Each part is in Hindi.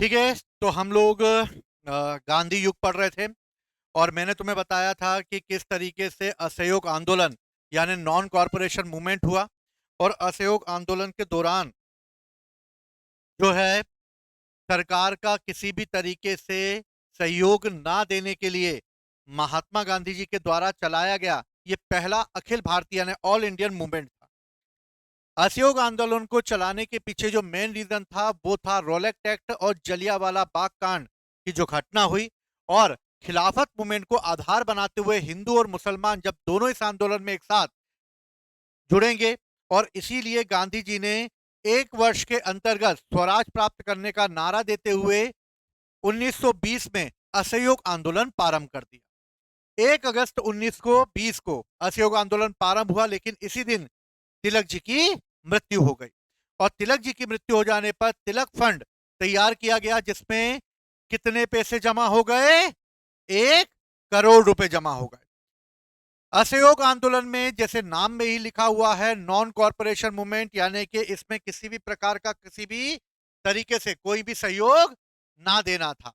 ठीक है, तो हम लोग गांधी युग पढ़ रहे थे और मैंने तुम्हें बताया था कि किस तरीके से असहयोग आंदोलन यानी नॉन कॉरपोरेशन मूवमेंट हुआ। और असहयोग आंदोलन के दौरान जो है सरकार का किसी भी तरीके से सहयोग ना देने के लिए महात्मा गांधी जी के द्वारा चलाया गया ये पहला अखिल भारतीय यानी ऑल इंडियन मूवमेंट था। असहयोग आंदोलन को चलाने के पीछे जो मेन रीजन था वो था रोलेक्ट एक्ट और जलियांवाला बाग कांड की जो घटना हुई। और खिलाफत मूवमेंट को आधार बनाते हुए हिंदू और मुसलमान जब दोनों इस आंदोलन में एक साथ जुड़ेंगे और इसीलिए गांधी जी ने एक वर्ष के अंतर्गत स्वराज प्राप्त करने का नारा देते हुए 1920 में असहयोग आंदोलन प्रारंभ कर दिया। 1 अगस्त 1920 को असहयोग आंदोलन प्रारंभ हुआ, लेकिन इसी दिन तिलक जी की मृत्यु हो गई। और तिलक जी की मृत्यु हो जाने पर तिलक फंड तैयार किया गया, जिसमें कितने पैसे जमा हो गए? 1 करोड़ रुपए जमा हो गए। असहयोग आंदोलन में जैसे नाम में ही लिखा हुआ है नॉन कॉरपोरेशन मूवमेंट, यानी कि इसमें किसी भी प्रकार का किसी भी तरीके से कोई भी सहयोग ना देना था।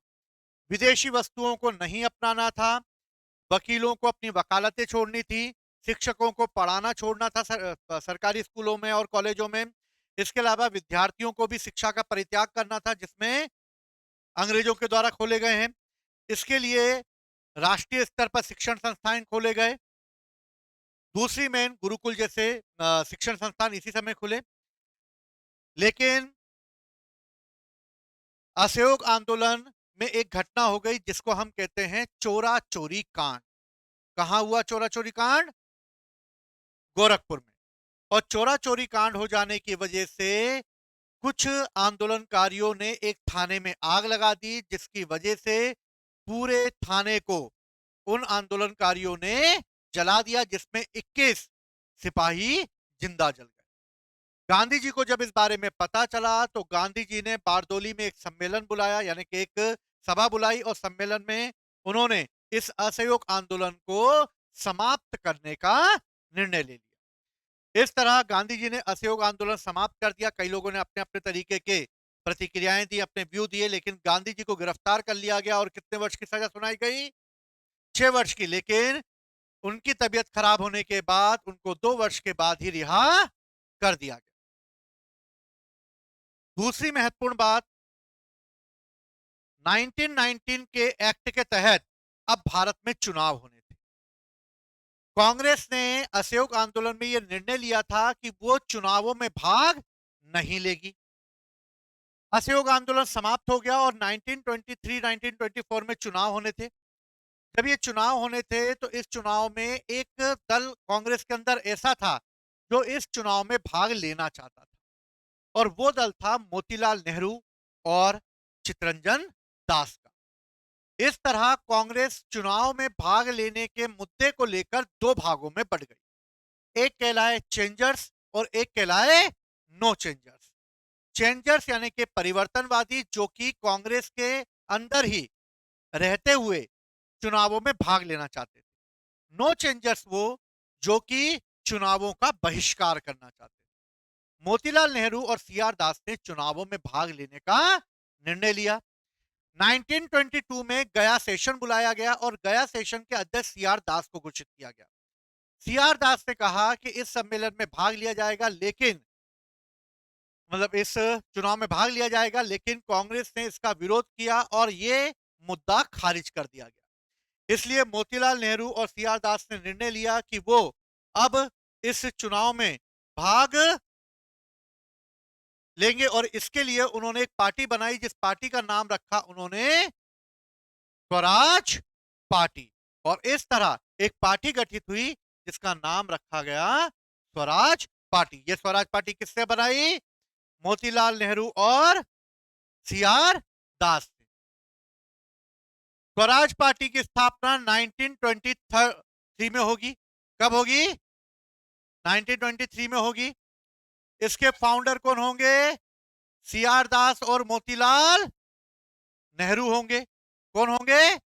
विदेशी वस्तुओं को नहीं अपनाना था, वकीलों को अपनी वकालतें छोड़नी थी, शिक्षकों को पढ़ाना छोड़ना था सरकारी स्कूलों में और कॉलेजों में। इसके अलावा विद्यार्थियों को भी शिक्षा का परित्याग करना था, जिसमें अंग्रेजों के द्वारा खोले गए हैं। इसके लिए राष्ट्रीय स्तर पर शिक्षण संस्थान खोले गए। दूसरी मेन गुरुकुल जैसे शिक्षण संस्थान इसी समय खुले। लेकिन असहयोग आंदोलन में एक घटना हो गई जिसको हम कहते हैं चोरा चोरी कांड। कहां हुआ चोरा चोरी कांड? गोरखपुर में। और चोरा चोरी कांड हो जाने की वजह से कुछ आंदोलनकारियों ने एक थाने में आग लगा दी, जिसकी वजह से पूरे थाने को उन आंदोलनकारियों ने जला दिया, जिसमें 21 सिपाही जिंदा जल गए। गांधी जी को जब इस बारे में पता चला तो गांधी जी ने बारदोली में एक सम्मेलन बुलाया, यानी कि एक सभा बुलाई, और सम्मेलन में उन्होंने इस असहयोग आंदोलन को समाप्त करने का निर्णय ले लिया। इस तरह गांधी जी ने असहयोग आंदोलन समाप्त कर दिया। कई लोगों ने अपने अपने तरीके के प्रतिक्रियाएं दी, अपने व्यू दिए, लेकिन गांधी जी को गिरफ्तार कर लिया गया और कितने वर्ष की सजा सुनाई गई? 6 वर्ष की। लेकिन उनकी तबीयत खराब होने के बाद उनको 2 वर्ष के बाद ही रिहा कर दिया गया। दूसरी महत्वपूर्ण बात, 1919 के एक्ट के तहत अब भारत में चुनाव होने थे। कांग्रेस ने असहयोग आंदोलन में यह निर्णय लिया था कि वो चुनावों में भाग नहीं लेगी। असहयोग आंदोलन समाप्त हो गया और 1923-1924 में चुनाव होने थे। जब ये चुनाव होने थे तो इस चुनाव में एक दल कांग्रेस के अंदर ऐसा था जो इस चुनाव में भाग लेना चाहता था, और वो दल था मोतीलाल नेहरू और चितरंजन दास का। इस तरह कांग्रेस चुनाव में भाग लेने के मुद्दे को लेकर दो भागों में बढ़ गई। एक कहलाए चेंजर्स और एक कहलाए नो चेंजर्स। चेंजर्स यानी कि परिवर्तनवादी, जो कि कांग्रेस के अंदर ही रहते हुए चुनावों में भाग लेना चाहते थे। नो चेंजर्स वो जो कि चुनावों का बहिष्कार करना चाहते थे। मोतीलाल नेहरू और सीआर दास ने चुनावों में भाग लेने का निर्णय लिया। 1922 में गया सेशन बुलाया गया और गया सेशन के अध्यक्ष सीआर दास को घोषित किया गया। सीआर दास ने कहा कि इस सम्मेलन में भाग लिया जाएगा, लेकिन मतलब इस चुनाव में भाग लिया जाएगा, लेकिन कांग्रेस ने इसका विरोध किया और ये मुद्दा खारिज कर दिया गया। इसलिए मोतीलाल नेहरू और सीआर दास ने निर्णय लिया कि वो अब इस चुनाव में भाग लेंगे, और इसके लिए उन्होंने एक पार्टी बनाई, जिस पार्टी का नाम रखा उन्होंने स्वराज पार्टी। और इस तरह एक पार्टी गठित हुई जिसका नाम रखा गया स्वराज पार्टी। ये स्वराज पार्टी किससे बनाई? मोतीलाल नेहरू और सीआर दास ने। स्वराज पार्टी की स्थापना 1923 में होगी। कब होगी? 1923 में होगी। इसके फाउंडर कौन होंगे? सीआर दास और मोतीलाल नेहरू होंगे। कौन होंगे?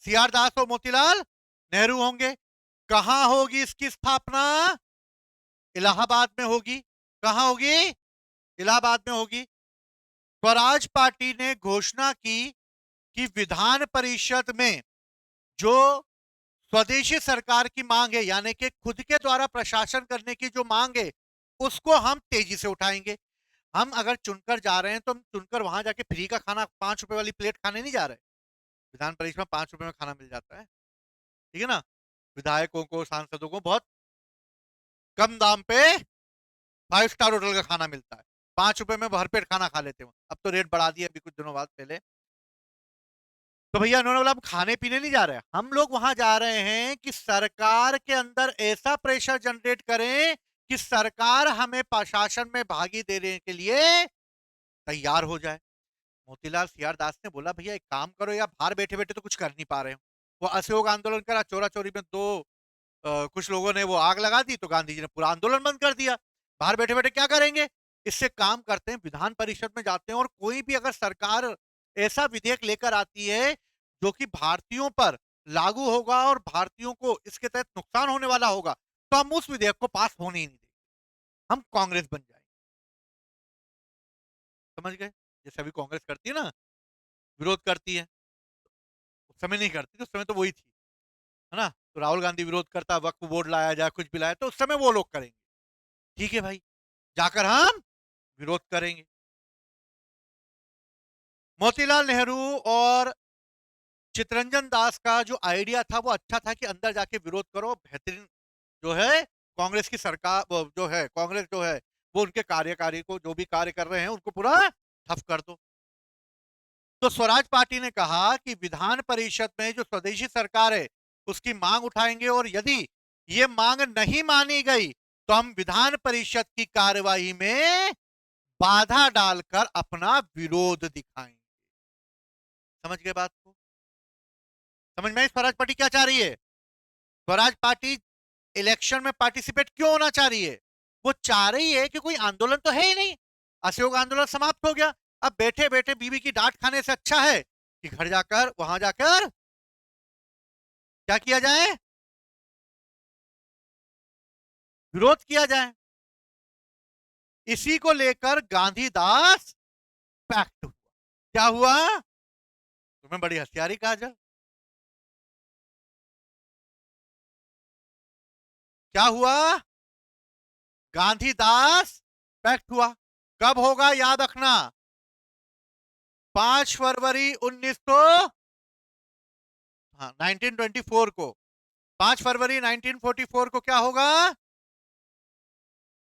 सीआर दास और मोतीलाल नेहरू होंगे। कहां होगी इसकी स्थापना? इलाहाबाद में होगी। कहां होगी? इलाहाबाद में होगी। स्वराज पार्टी ने घोषणा की कि विधान परिषद में जो स्वदेशी सरकार की मांग है, यानी कि खुद के द्वारा प्रशासन करने की जो मांग है, उसको हम तेजी से उठाएंगे। हम अगर चुनकर जा रहे हैं तो हम चुनकर वहां जाके फ्री का खाना 5 रुपए वाली प्लेट खाने नहीं जा रहे। विधान परिषद में 5 रुपए में खाना मिल जाता है, ठीक है ना। विधायकों को, सांसदों को बहुत कम दाम पे 5 स्टार होटल का खाना मिलता है। 5 रुपए में भरपेट खाना खा लेते हो। अब तो रेट बढ़ा दिया अभी कुछ दिनों बाद पहले। तो भैया उन्होंने बोला हम खाने पीने नहीं जा रहे, हम लोग वहां जा रहे हैं कि सरकार के अंदर ऐसा प्रेशर जनरेट करें कि सरकार हमें प्रशासन में भागी देने के लिए तैयार हो जाए। मोतीलाल सियार दास ने बोला भैया एक काम करो यार, बाहर बैठे बैठे तो कुछ कर नहीं पा रहे हो। वो असहयोग आंदोलन करा, चोरा चोरी में दो कुछ लोगों ने वो आग लगा दी, तो गांधी जी ने पूरा आंदोलन बंद कर दिया। बाहर बैठे बैठे क्या करेंगे। इससे काम करते हैं, विधान परिषद में जाते हैं और कोई भी अगर सरकार ऐसा विधेयक लेकर आती है जो कि भारतीयों पर लागू होगा और भारतीयों को इसके तहत नुकसान होने वाला होगा, तो हम उस विधेयक को पास होने ही नहीं देंगे, हम कांग्रेस बन जाएंगे। समझ गए। जैसे अभी कांग्रेस करती है ना, विरोध करती है, उस समय नहीं करती थी, उस समय तो वही थी, है ना। तो राहुल गांधी विरोध करता, वक्फ बोर्ड लाया जाए, कुछ भी लाया, तो उस समय वो लोग करेंगे। ठीक है भाई, जाकर हम विरोध करेंगे। मोतीलाल नेहरू और चितरंजन दास का जो आइडिया था वो अच्छा था कि अंदर जाके विरोध करो, बेहतरीन जो है कांग्रेस की सरकार जो है, कांग्रेस जो है वो उनके कार्यकारी को जो भी कार्य कर रहे हैं उनको पूरा ठप कर दो। तो स्वराज पार्टी ने कहा कि विधान परिषद में जो स्वदेशी सरकार है उसकी मांग उठाएंगे और यदि ये मांग नहीं मानी गई तो हम विधान परिषद की कार्यवाही में बाधा डालकर अपना विरोध दिखाएंगे। समझ गए बात को। समझ में आई स्वराज पार्टी क्या चाह रही है। स्वराज पार्टी इलेक्शन में पार्टिसिपेट क्यों होना चाह रही है। वो चाह रही है कि कोई आंदोलन तो है ही नहीं, असहयोग आंदोलन समाप्त हो गया। अब बैठे बैठे बीवी की डांट खाने से अच्छा है कि घर जाकर वहां जाकर क्या किया जाए, विरोध किया जाए। इसी को लेकर गांधीदास पैक्ट हुआ। क्या हुआ। तुम्हें बड़ी हथियारी काजल। क्या हुआ। गांधीदास पैक्ट हुआ। कब होगा याद रखना, 5 फरवरी 1900, हाँ 1924 को। 5 फरवरी 1944 को क्या होगा।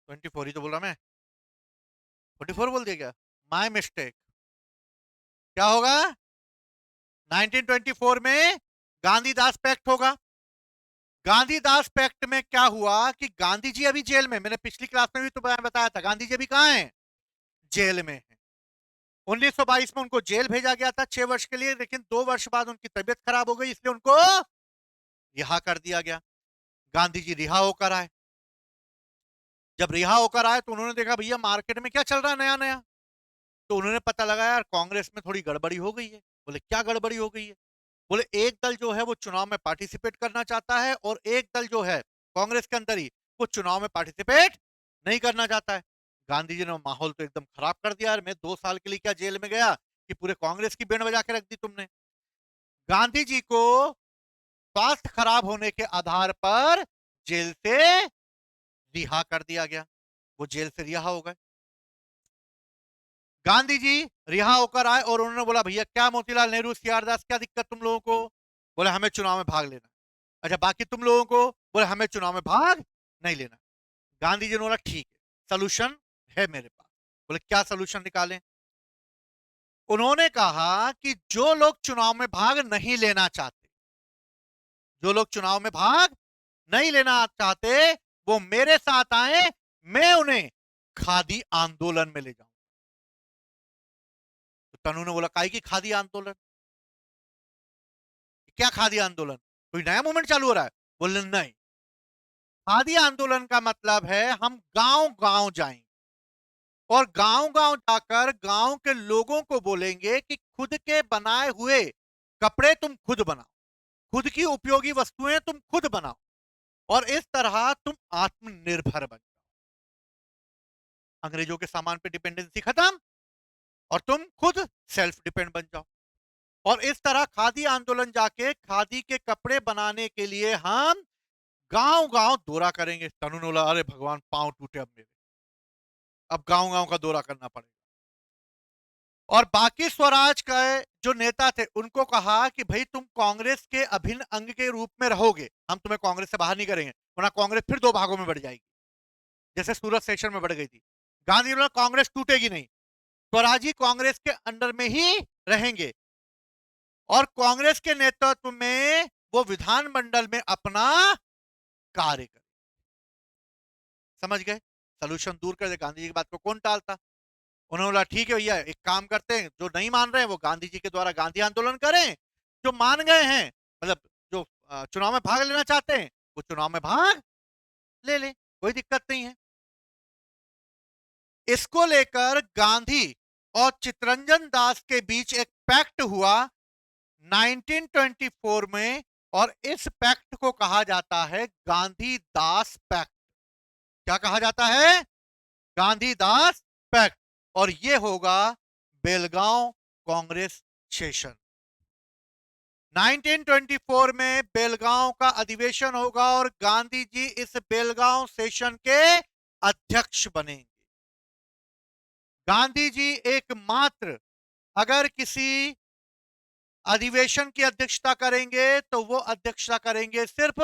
24 ही तो बोला मैं, 44 बोल दिया क्या, माय मिस्टेक। क्या होगा 1924 में गांधीदास पैक्ट होगा। गांधीदास पैक्ट में क्या हुआ कि गांधी जी अभी जेल में, मैंने पिछली क्लास में भी तो बताया था, गांधी जी अभी कहां हैं, जेल में है। 1922 में उनको जेल भेजा गया था 6 वर्ष के लिए, लेकिन 2 वर्ष बाद उनकी तबीयत खराब हो गई, इसलिए उनको रिहा कर दिया गया। गांधी जी रिहा होकर आए। जब रिहा होकर आए तो उन्होंने देखा भैया मार्केट में क्या चल रहा है नया नया, तो उन्होंने पता लगाया यार कांग्रेस में थोड़ी गड़बड़ी हो गई है। बोले क्या गड़बड़ी हो गई है। बोले एक दल जो है वो चुनाव में पार्टिसिपेट करना चाहता है और एक दल जो है कांग्रेस के अंदर ही वो चुनाव में पार्टिसिपेट नहीं करना चाहता है। गांधी जी ने माहौल तो एकदम खराब कर दिया यार, मैं 2 साल के लिए क्या जेल में गया कि पूरे कांग्रेस की बैंड बजा के रख दी तुमने। गांधी जी को स्वास्थ्य खराब होने के आधार पर जेल से रिहा कर दिया गया। वो जेल से रिहा हो गए। गांधी जी रिहा होकर आए और उन्होंने बोला भैया क्या मोतीलाल नेहरू सियारदास क्या दिक्कत तुम लोगों को। बोले हमें चुनाव में भाग लेना। अच्छा बाकी तुम लोगों को। बोले हमें चुनाव में भाग नहीं लेना। गांधी जी ने बोला ठीक है, सोल्यूशन है मेरे पास। बोले क्या सोल्यूशन निकालें। उन्होंने कहा कि जो लोग चुनाव में भाग नहीं लेना चाहते, जो लोग चुनाव में भाग नहीं लेना चाहते वो मेरे साथ आए, मैं उन्हें खादी आंदोलन में ले जाऊं। तो तनु ने बोला काहे की खादी आंदोलन, क्या खादी आंदोलन, कोई नया मूवमेंट चालू हो रहा है। बोले नहीं, खादी आंदोलन का मतलब है हम गांव गांव जाएंगे और गांव गांव जाकर गांव के लोगों को बोलेंगे कि खुद के बनाए हुए कपड़े तुम खुद बनाओ, खुद की उपयोगी वस्तुएं तुम खुद बनाओ और इस तरह तुम आत्मनिर्भर बन जाओ। अंग्रेजों के सामान पे डिपेंडेंसी खत्म, और तुम खुद सेल्फ डिपेंड बन जाओ। और इस तरह खादी आंदोलन जाके खादी के कपड़े बनाने के लिए हम गांव गांव दौरा करेंगे। तनु ने बोला, अरे भगवान, पांव टूटे अब मेरे, अब गांव गांव का दौरा करना पड़ेगा। और बाकी स्वराज का जो नेता थे उनको कहा कि भाई तुम कांग्रेस के अभिन्न अंग के रूप में रहोगे, हम तुम्हें कांग्रेस से बाहर नहीं करेंगे, वरना कांग्रेस फिर दो भागों में बढ़ जाएगी, जैसे सूरत सेशन में बढ़ गई थी। गांधी ने कांग्रेस टूटेगी नहीं, स्वराज ही कांग्रेस के अंडर में ही रहेंगे और कांग्रेस के नेतृत्व में वो विधानमंडल में अपना कार्य करें। समझ गए? सोल्यूशन दूर कर दे। गांधी जी की बात को कौन टालता? उन्होंने बोला ठीक है भैया, एक काम करते हैं, जो नहीं मान रहे हैं वो गांधी जी के द्वारा गांधी आंदोलन करें, जो मान गए हैं, मतलब जो चुनाव में भाग लेना चाहते हैं वो चुनाव में भाग ले लें, कोई दिक्कत नहीं है। इसको लेकर गांधी और चित्तरंजन दास के बीच एक पैक्ट हुआ 1924 में, और इस पैक्ट को कहा जाता है गांधी दास पैक्ट। क्या कहा जाता है? गांधी दास पैक्ट। और ये होगा बेलगांव कांग्रेस सेशन। 1924 में बेलगांव का अधिवेशन होगा और गांधी जी इस बेलगांव सेशन के अध्यक्ष बनेंगे। गांधी जी एकमात्र अगर किसी अधिवेशन की अध्यक्षता करेंगे तो वो अध्यक्षता करेंगे सिर्फ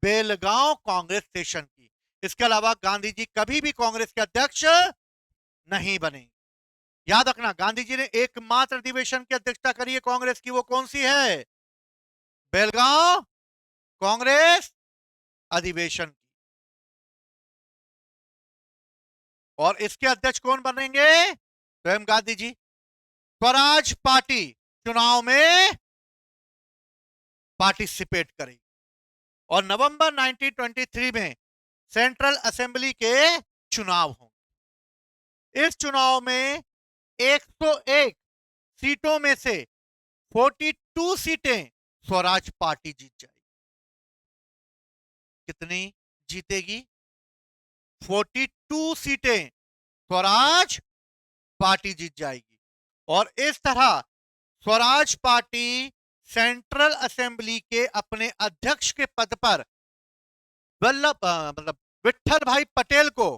बेलगांव कांग्रेस सेशन की। इसके अलावा गांधी जी कभी भी कांग्रेस के अध्यक्ष नहीं बने। याद रखना, गांधी जी ने एकमात्र अधिवेशन की अध्यक्षता करी है कांग्रेस की, वो कौन सी है? बेलगांव कांग्रेस अधिवेशन। और इसके अध्यक्ष कौन बनेंगे? स्वयं गांधी जी। स्वराज पार्टी चुनाव में पार्टिसिपेट करेगी और नवंबर 1923 में सेंट्रल असेंबली के चुनाव होंगे। इस चुनाव में 101 सीटों में से 42 सीटें स्वराज पार्टी जीत जाएगी। कितनी जीतेगी? 42 सीटें स्वराज पार्टी जीत जाएगी। और इस तरह स्वराज पार्टी सेंट्रल असेंबली के अपने अध्यक्ष के पद पर मतलब विट्ठल भाई पटेल को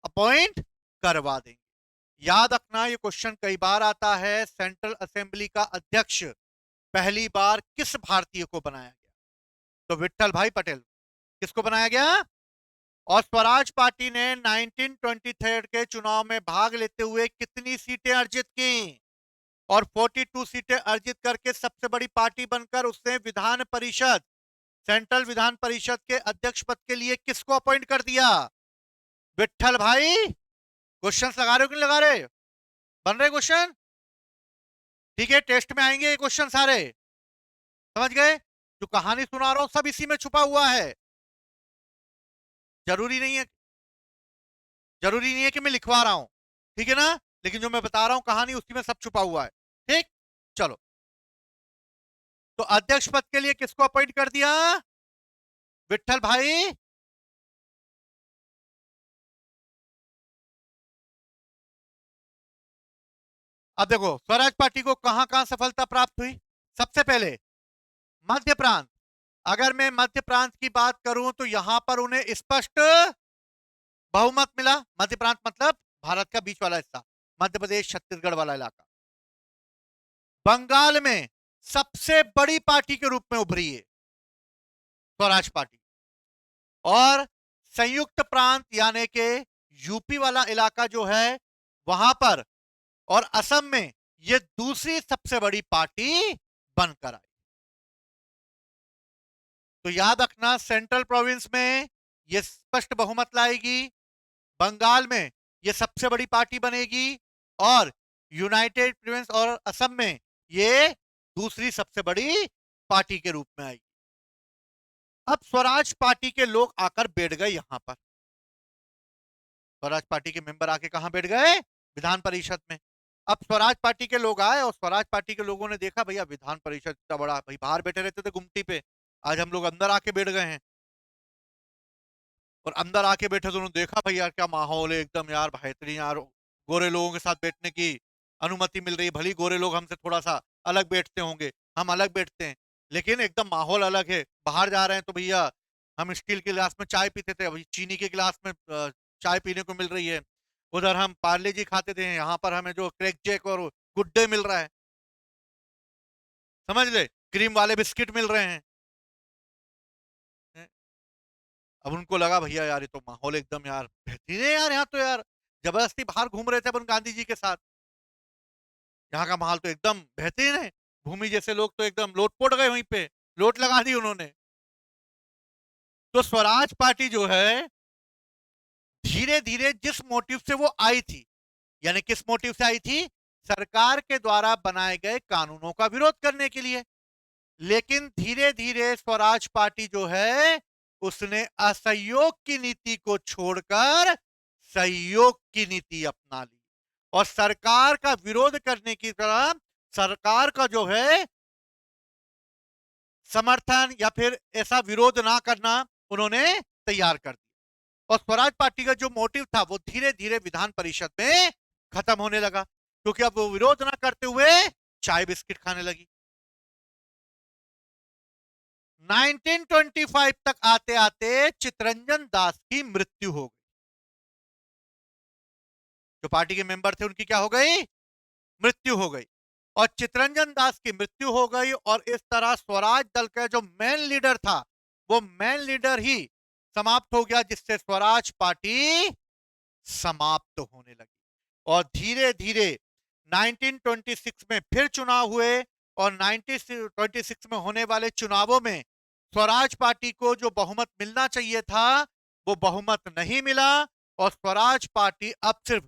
अपॉइंट करवा देंगे। याद रखना, ये क्वेश्चन कई बार आता है, सेंट्रल असेंबली का अध्यक्ष पहली बार किस भारतीय को बनाया गया? तो विट्ठल भाई पटेल। किसको बनाया गया? और स्वराज पार्टी ने 1923 के चुनाव में भाग लेते हुए कितनी सीटें अर्जित की? और 42 सीटें अर्जित करके सबसे बड़ी पार्टी बनकर उसने विधान परिषद, सेंट्रल विधान परिषद के अध्यक्ष पद के लिए किसको अपॉइंट कर दिया? विट्ठल भाई। क्वेश्चन लगा रहे हो कि नहीं लगा रहे? बन रहे क्वेश्चन? ठीक है, टेस्ट में आएंगे ये क्वेश्चन सारे। समझ गए? जो कहानी सुना रहा हूं सब इसी में छुपा हुआ है। जरूरी नहीं है, जरूरी नहीं है कि मैं लिखवा रहा हूं, ठीक है ना? लेकिन जो मैं बता रहा हूं कहानी, उसी में सब छुपा हुआ है। ठीक, चलो। तो अध्यक्ष पद के लिए किसको अपॉइंट कर दिया? विट्ठल भाई। अब देखो स्वराज पार्टी को कहां कहां सफलता प्राप्त हुई। सबसे पहले मध्य प्रांत। अगर मैं मध्य प्रांत की बात करूं तो यहां पर उन्हें स्पष्ट बहुमत मिला। मध्य प्रांत मतलब भारत का बीच वाला हिस्सा, मध्य प्रदेश छत्तीसगढ़ वाला इलाका। बंगाल में सबसे बड़ी पार्टी के रूप में उभरी है स्वराज पार्टी। और संयुक्त प्रांत यानी कि यूपी वाला इलाका जो है वहां पर, और असम में यह दूसरी सबसे बड़ी पार्टी बनकर आई। तो याद रखना, सेंट्रल प्रोविंस में यह स्पष्ट बहुमत लाएगी, बंगाल में यह सबसे बड़ी पार्टी बनेगी, और यूनाइटेड प्रोविंस और असम में यह दूसरी सबसे बड़ी पार्टी के रूप में आएगी। अब स्वराज पार्टी के लोग आकर बैठ गए यहां पर। स्वराज पार्टी के मेंबर आके कहां बैठ गए? विधान परिषद में। अब स्वराज पार्टी के लोग आए और स्वराज पार्टी के लोगों ने देखा भैया विधान परिषद इतना बड़ा, भाई बाहर बैठे रहते थे गुमटी पे, आज हम लोग अंदर आके बैठ गए हैं। और अंदर आके बैठे तो उन्होंने देखा भाई यार क्या माहौल है एकदम, यार बेहतरीन, यार गोरे लोगों के साथ बैठने की अनुमति मिल रही है। भली गोरे लोग हमसे थोड़ा सा अलग बैठते होंगे, हम अलग बैठते हैं, लेकिन एकदम माहौल अलग है। बाहर जा रहे हैं तो भैया हम स्टील के गिलास में चाय पीते थे, अभी चीनी के गिलास में चाय पीने को मिल रही है। उधर हम पार्ले जी खाते थे, यहाँ पर हमें जो क्रैक जैक और गुड डे मिल रहा है, समझ ले, क्रीम वाले बिस्किट मिल रहे हैं। अब उनको लगा भैया यार ये तो माहौल एकदम यार बेहतरीन है यार, यहाँ तो यार जबरदस्ती बाहर घूम रहे थे अपन गांधी जी के साथ, यहाँ का माहौल तो एकदम बेहतरीन है। भूमि जैसे लोग तो एकदम लोटपोट गए वहीं पे, लोट लगा दी उन्होंने। तो स्वराज पार्टी जो है धीरे धीरे जिस मोटिव से वो आई थी, यानी किस मोटिव से आई थी, सरकार के द्वारा बनाए गए कानूनों का विरोध करने के लिए, लेकिन धीरे धीरे स्वराज पार्टी जो है उसने असहयोग की नीति को छोड़कर सहयोग की नीति अपना ली और सरकार का विरोध करने की तरह सरकार का जो है समर्थन या फिर ऐसा विरोध ना करना उन्होंने तैयार कर दिया। और स्वराज पार्टी का जो मोटिव था वो धीरे धीरे विधान परिषद में खत्म होने लगा, क्योंकि अब वो विरोध ना करते हुए चाय बिस्किट खाने लगी। 1925 तक आते आते चितरंजन दास की मृत्यु हो गई। जो पार्टी के मेंबर थे उनकी क्या हो गई, मृत्यु हो गई। और चितरंजन दास की मृत्यु हो गई और इस तरह स्वराज दल का जो मेन लीडर था वो मेन लीडर ही समाप्त हो गया, जिससे स्वराज पार्टी समाप्त होने लगी। और धीरे धीरे 1926 में फिर चुनाव हुए और 1926 में होने वाले चुनावों में स्वराज पार्टी को जो बहुमत मिलना चाहिए था वो बहुमत नहीं मिला और स्वराज पार्टी अब सिर्फ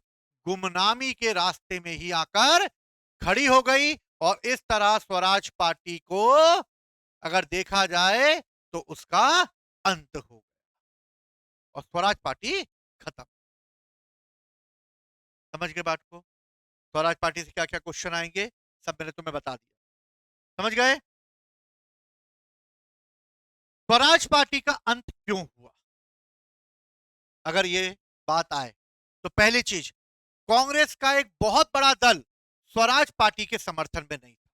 गुमनामी के रास्ते में ही आकर खड़ी हो गई। और इस तरह स्वराज पार्टी को अगर देखा जाए तो उसका अंत हो गया और स्वराज पार्टी खत्म। समझ गए बात को? स्वराज पार्टी से क्या क्या क्वेश्चन आएंगे सब मैंने तुम्हें बता दिया, समझ गए? स्वराज पार्टी का अंत क्यों हुआ अगर ये बात आए तो पहली चीज, कांग्रेस का एक बहुत बड़ा दल स्वराज पार्टी के समर्थन में नहीं था।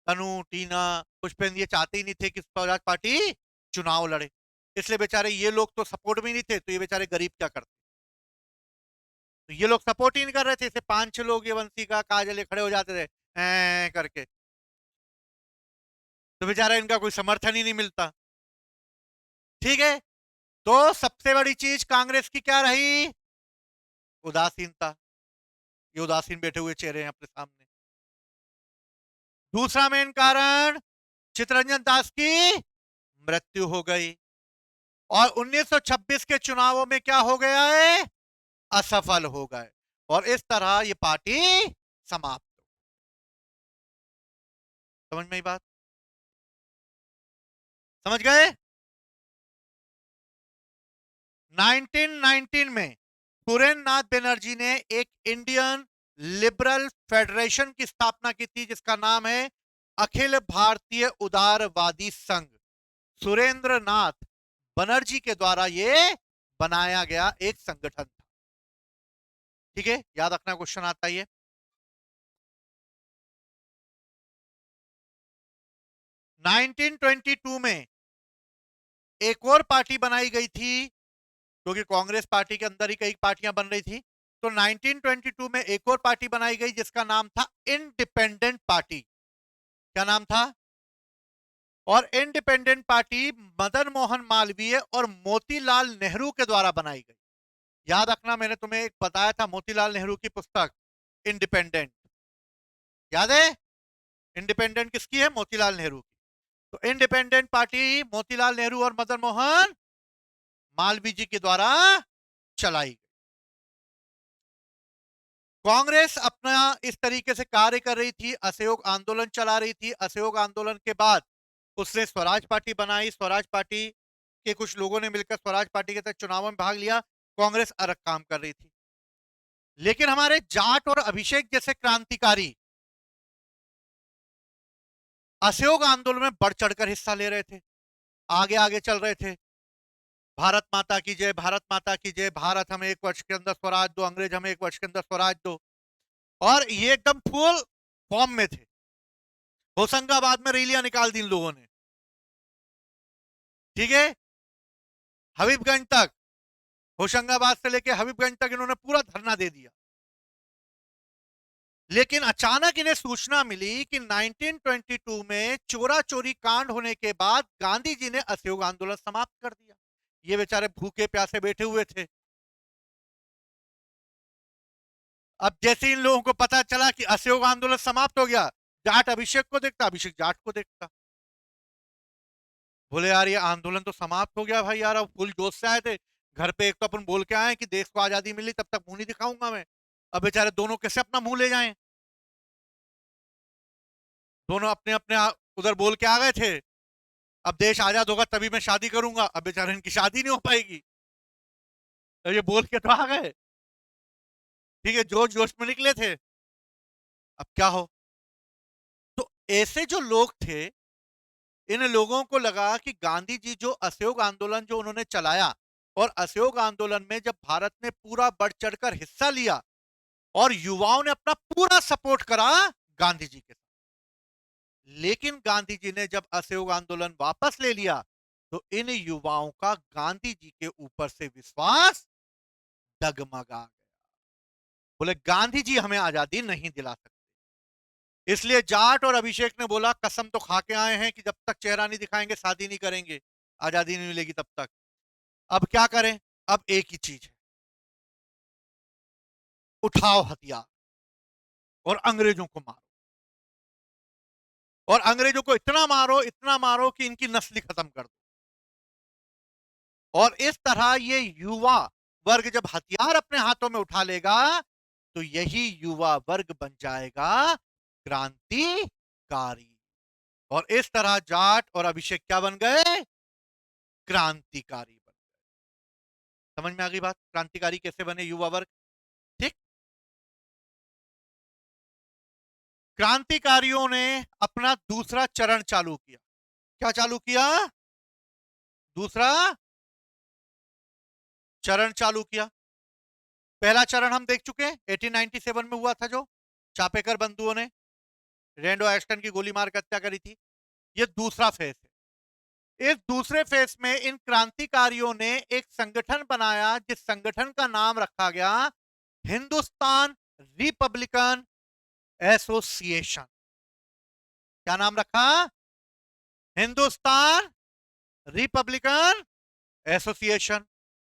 तनु, टीना, पुष्पेंद्र ये चाहते ही नहीं थे कि स्वराज पार्टी चुनाव लड़े, इसलिए बेचारे ये लोग तो सपोर्ट में नहीं थे, तो ये बेचारे गरीब क्या करते। तो ये लोग सपोर्ट ही नहीं कर रहे थे, इसे 5-6 लोग ये वंशी का काजल खड़े हो जाते थे करके, तो बेचारा इनका कोई समर्थन ही नहीं मिलता। ठीक है, तो सबसे बड़ी चीज कांग्रेस की क्या रही, उदासीनता। ये उदासीन बैठे हुए चेहरे हैं अपने सामने। दूसरा मेन कारण, चितरंजन दास की मृत्यु हो गई और 1926 के चुनावों में क्या हो गया है, असफल हो गए और इस तरह ये पार्टी समाप्त। समझ में आई बात? समझ गए? 1919 में सुरेंद्र नाथ बनर्जी ने एक इंडियन लिबरल फेडरेशन की स्थापना की थी जिसका नाम है अखिल भारतीय उदारवादी संघ। सुरेंद्र नाथ बनर्जी के द्वारा यह बनाया गया एक संगठन था। ठीक है, याद रखना क्वेश्चन आता है ये। 1922 में एक और पार्टी बनाई गई थी, क्योंकि कांग्रेस पार्टी के अंदर ही कई पार्टियां बन रही थी, तो 1922 में एक और पार्टी बनाई गई जिसका नाम था इंडिपेंडेंट पार्टी। क्या नाम था? और इंडिपेंडेंट पार्टी मदन मोहन मालवीय और मोतीलाल नेहरू के द्वारा बनाई गई। याद रखना मैंने तुम्हें एक बताया था मोतीलाल नेहरू की पुस्तक इंडिपेंडेंट, याद है? इंडिपेंडेंट किसकी है? मोतीलाल नेहरू की। तो इंडिपेंडेंट पार्टी मोतीलाल नेहरू और मदन मोहन मालवीय जी के द्वारा चलाई गई। कांग्रेस अपना इस तरीके से कार्य कर रही थी, असहयोग आंदोलन चला रही थी। असहयोग आंदोलन के बाद उसने स्वराज पार्टी बनाई, स्वराज पार्टी के कुछ लोगों ने मिलकर स्वराज पार्टी के तहत चुनावों में भाग लिया। कांग्रेस अलग काम कर रही थी, लेकिन हमारे जाट और अभिषेक जैसे क्रांतिकारी असहयोग आंदोलन में बढ़ चढ़कर हिस्सा ले रहे थे, आगे आगे चल रहे थे, भारत माता की जय, भारत माता की जय, भारत हमें 1 वर्ष के अंदर स्वराज दो, अंग्रेज हमें 1 वर्ष के अंदर स्वराज दो। और ये एकदम फुल फॉर्म में थे। होशंगाबाद में रैलियां निकाल दी इन लोगों ने, ठीक है, हबीबगंज तक, होशंगाबाद से लेके हबीबगंज तक इन्होंने पूरा धरना दे दिया। लेकिन अचानक इन्हें सूचना मिली कि 1922 में चोरा चोरी कांड होने के बाद गांधी जी ने असहयोग आंदोलन समाप्त कर दिया। ये बेचारे भूखे प्यासे बैठे हुए थे। अब जैसे इन लोगों को पता चला कि असहयोग आंदोलन समाप्त हो गया, जाट अभिषेक को देखता, अभिषेक जाट को देखता, बोले यार ये आंदोलन तो समाप्त हो गया भाई, यार अब फुल जोश से आए थे घर पे, एक तो अपन बोल के आए कि देश को आजादी मिली, तब तक मुंह नहीं दिखाऊंगा मैं। अब बेचारे दोनों कैसे अपना मुंह ले जाएं? दोनों अपने अपने उधर बोल के आ गए थे, अब देश आजाद होगा तभी मैं शादी करूंगा। अब बेचारे इनकी शादी नहीं हो पाएगी, तो ये बोल के तो आ गए, ठीक है, जोश जोश में निकले थे, अब क्या हो। तो ऐसे जो लोग थे, इन लोगों को लगा कि गांधी जी जो असहयोग आंदोलन जो उन्होंने चलाया, और असहयोग आंदोलन में जब भारत ने पूरा बढ़ चढ़कर हिस्सा लिया और युवाओं ने अपना पूरा सपोर्ट करा गांधी जी के साथ, लेकिन गांधी जी ने जब असहयोग आंदोलन वापस ले लिया, तो इन युवाओं का गांधी जी के ऊपर से विश्वास डगमगा गया। बोले गांधी जी हमें आजादी नहीं दिला सकते। इसलिए जाट और अभिषेक ने बोला कसम तो खा के आए हैं कि जब तक चेहरा नहीं दिखाएंगे शादी नहीं करेंगे, आजादी नहीं मिलेगी तब तक। अब क्या करें? अब एक ही चीज है, उठाओ हथियार और अंग्रेजों को मारो, और अंग्रेजों को इतना मारो कि इनकी नस्ल खत्म कर दो। और इस तरह ये युवा वर्ग जब हथियार अपने हाथों में उठा लेगा, तो यही युवा वर्ग बन जाएगा क्रांतिकारी। और इस तरह जाट और अभिषेक क्या बन गए? क्रांतिकारी बन गए। समझ में आ गई बात? क्रांतिकारी कैसे बने युवा वर्ग? ठीक। क्रांतिकारियों ने अपना दूसरा चरण चालू किया। क्या चालू किया? दूसरा चरण चालू किया। पहला चरण हम देख चुके हैं, 1897 में हुआ था, जो चापेकर बंधुओं ने रैंडो एस्टन की गोली मार कर हत्या करी थी। ये दूसरा फेज है। इस दूसरे फेज में इन क्रांतिकारियों ने एक संगठन बनाया, जिस संगठन का नाम रखा गया हिंदुस्तान रिपब्लिकन एसोसिएशन। क्या नाम रखा? Hindustan Republican association.